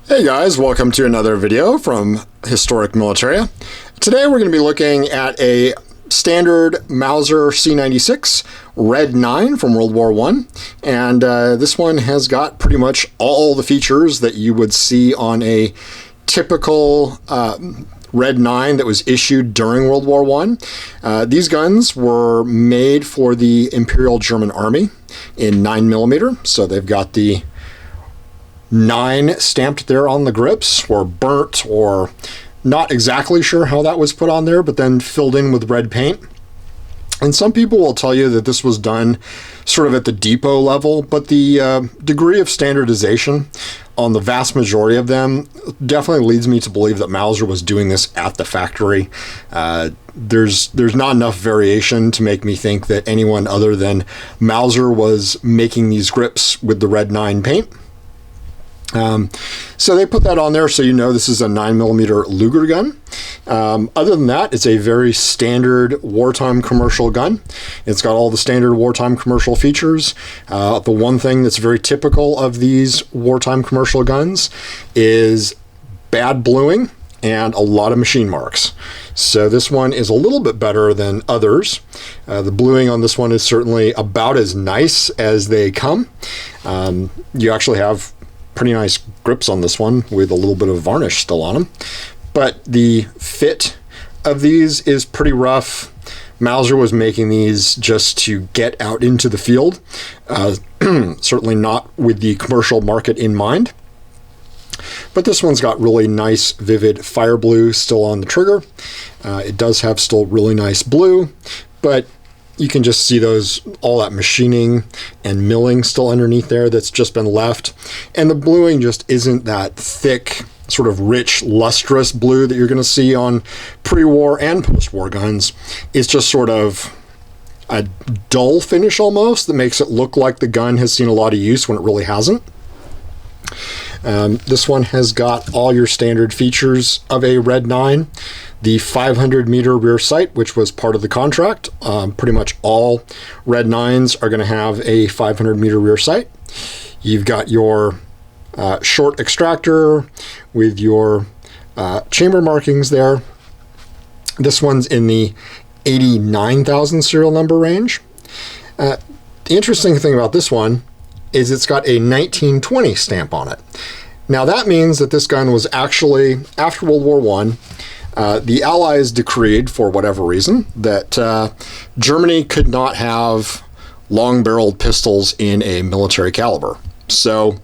Hey guys, welcome to another video from Historic Militaria. Today we're going to be looking at a standard Mauser C96 Red 9 from World War I, and this one has got pretty much all the features that you would see on a typical Red 9 that was issued during World War I. These guns were made for the Imperial German Army in 9mm, so they've got the 9 stamped there on the grips, or burnt, or not exactly sure how that was put on there, but then filled in with red paint. And some people will tell you that this was done sort of at the depot level, but the degree of standardization on the vast majority of them definitely leads me to believe that Mauser was doing this at the factory. There's not enough variation to make me think that anyone other than Mauser was making these grips with the Red 9 paint. So they put that on there so you know this is a 9mm Luger gun. Other than that, it's a very standard wartime commercial gun. It's got all the standard wartime commercial features. The one thing that's very typical of these wartime commercial guns is bad bluing and a lot of machine marks. So this one is a little bit better than others. The bluing on this one is certainly about as nice as they come. You actually have pretty nice grips on this one with a little bit of varnish still on them, but the fit of these is pretty rough. Mauser was making these just to get out into the field, certainly not with the commercial market in mind. But this one's got really nice vivid fire blue still on the trigger. It does have still really nice blue, but you can just see all that machining and milling still underneath there that's just been left. And the bluing just isn't that thick, sort of rich, lustrous blue that you're going to see on pre-war and post-war guns. It's just sort of a dull finish almost that makes it look like the gun has seen a lot of use when it really hasn't. This one has got all your standard features of a Red 9. The 500-meter rear sight, which was part of the contract. Pretty much all Red 9s are going to have a 500-meter rear sight. You've got your short extractor with your chamber markings there. This one's in the 89,000 serial number range. The interesting thing about this one is it's got a 1920 stamp on it. Now that means that this gun was actually, after World War I, the Allies decreed, for whatever reason, that Germany could not have long-barreled pistols in a military caliber. So,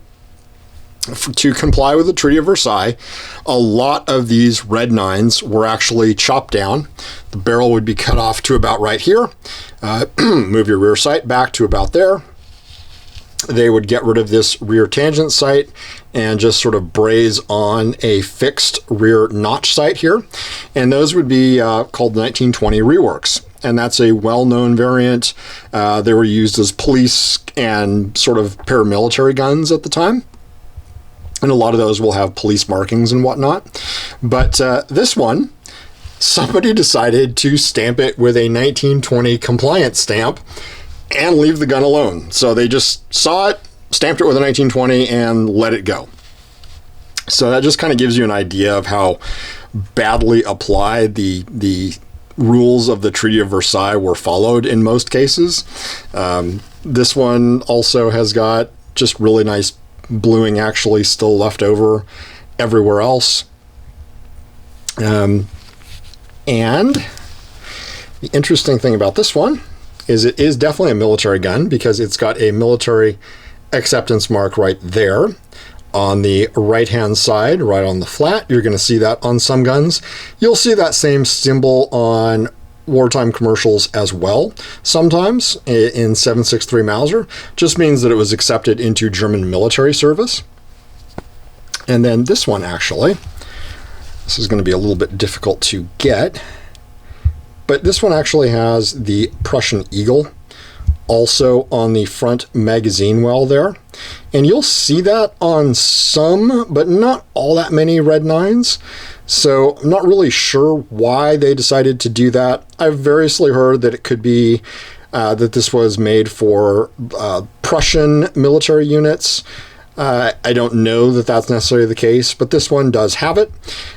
to comply with the Treaty of Versailles, a lot of these Red 9s were actually chopped down. The barrel would be cut off to about right here. Move your rear sight back to about there. They would get rid of this rear tangent sight and just sort of braze on a fixed rear notch sight here. And those would be called 1920 reworks. And that's a well-known variant. They were used as police and sort of paramilitary guns at the time. And a lot of those will have police markings and whatnot. But this one, somebody decided to stamp it with a 1920 compliance stamp and leave the gun alone. So they just saw it, stamped it with a 1920, and let it go. So that just kind of gives you an idea of how badly applied the rules of the Treaty of Versailles were followed in most cases. This one also has got just really nice bluing actually still left over everywhere else. And the interesting thing about this one is it is definitely a military gun because it's got a military acceptance mark right there on the right-hand side, right on the flat. You're going to see that on some guns. You'll see that same symbol on wartime commercials as well sometimes in 7.63 Mauser. Just means that it was accepted into German military service. And then this one actually, this is going to be a little bit difficult to get, but this one actually has the Prussian Eagle also on the front magazine well there. And you'll see that on some, but not all that many Red 9s. So I'm not really sure why they decided to do that. I've variously heard that it could be that this was made for Prussian military units. I don't know that that's necessarily the case, but this one does have it.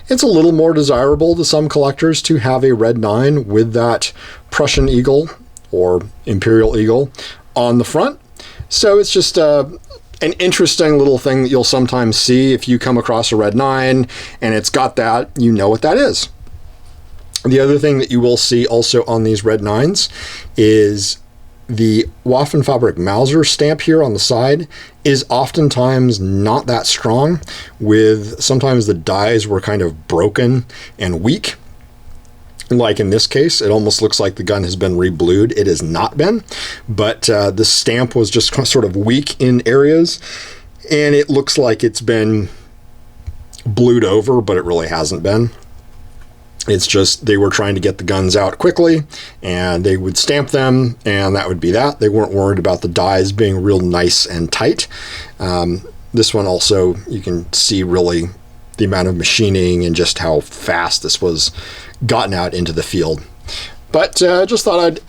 It's a little more desirable to some collectors to have a red 9 with that Prussian Eagle or Imperial Eagle on the front. So it's just an interesting little thing that you'll sometimes see if you come across a red 9 and it's got that, you know what that is. The other thing that you will see also on these red 9s is the Waffenfabrik Mauser stamp here on the side is oftentimes not that strong, with sometimes the dies were kind of broken and weak. Like in this case, it almost looks like the gun has been reblued. It has not been, but the stamp was just sort of weak in areas, and it looks like it's been blued over, but it really hasn't been. It's just they were trying to get the guns out quickly, and they would stamp them, and that would be that. They weren't worried about the dies being real nice and tight. This one also, you can see really the amount of machining and just how fast this was gotten out into the field. But just thought I'd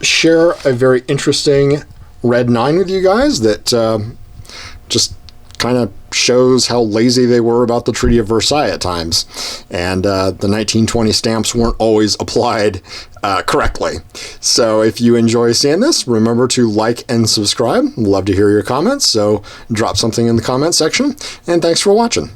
share a very interesting red 9 with you guys that just kind of shows how lazy they were about the Treaty of Versailles at times. And the 1920 stamps weren't always applied correctly. So if you enjoy seeing this, remember to like and subscribe. Love to hear your comments, so drop something in the comment section. And thanks for watching.